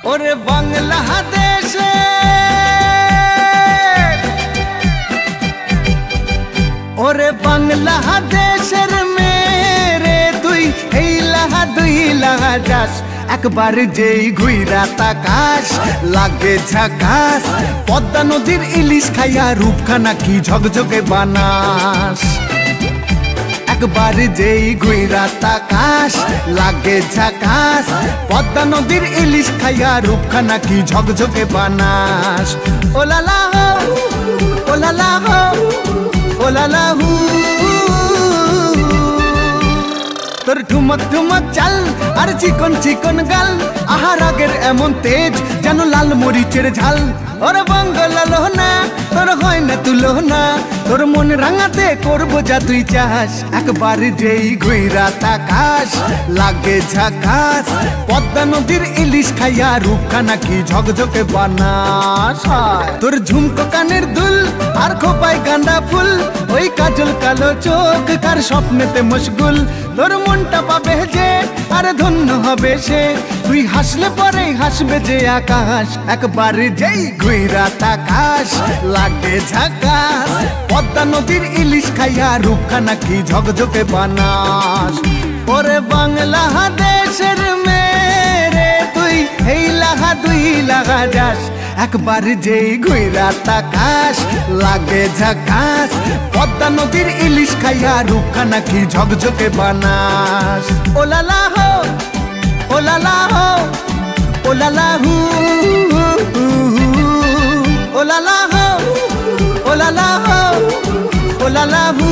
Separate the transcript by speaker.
Speaker 1: ওরে বাংলাদেশে ওরে বাংলাদেশের মেরে তুই এই লাহা দুই লাহা যাস একবার যেই ঘুইরা তাকাস লাগে ঝাকাস পদ্মা নদীর ইলিশ খাইয়া রূপখানা কি ঝকঝকে বানাস একবার যেই ঘুইরা তাকাস লাগে ঝাকাস পদ্মা নদীর ইলিশ খাইয়া রূপখানা কি ঝকঝকে বানাস ওলালা হো ওলালা হো ওলালা হু তোর ঠুমক ঠুমক চাল আর চিকন চিকন গাল আহার আগের এমন তেজ যেন লাল মরিচের ঝাল ওরে বঙ্গলালো না তোর হয় না তুলো না তোর মন রাঙাতে করবো যা তুই চাস একবার যেই ঘুইরা তাকাস লাগে ঝাকাস পদ্মা নদীর ইলিশ খাইয়া রূপখানা কি ঝকঝকে বানাস তোর ঝুমকো কানের দুল আর খোপায় গাঁদা ফুল ওই কাজল কালো চোখ কার স্বপ্নেতে মশগুল তোর মনটা পাবে যে আর ধন্য হবে সে তুই হাসলে পরে হাসবে যে আকাশ একবার যেই ঘুইরা তাকাস লাগে ঝাকাস পদ্মা নদীর ইলিশ খাইয়া রূপখানা কি ঝকঝকে বানাস ওরে বাংলাদেশের মেরে তুই এই লাহা দুই লাহা যাস একবার যেই ঘুইরা তাকাস লাগে ঝাকাস পদ্মা নদীর ইলিশ খাইয়া রূপখানা কি ঝকঝকে বানাস ওলালা হো ওলালা হো ওলালা হু ওলালা হো ওলালা হো ওলালা হু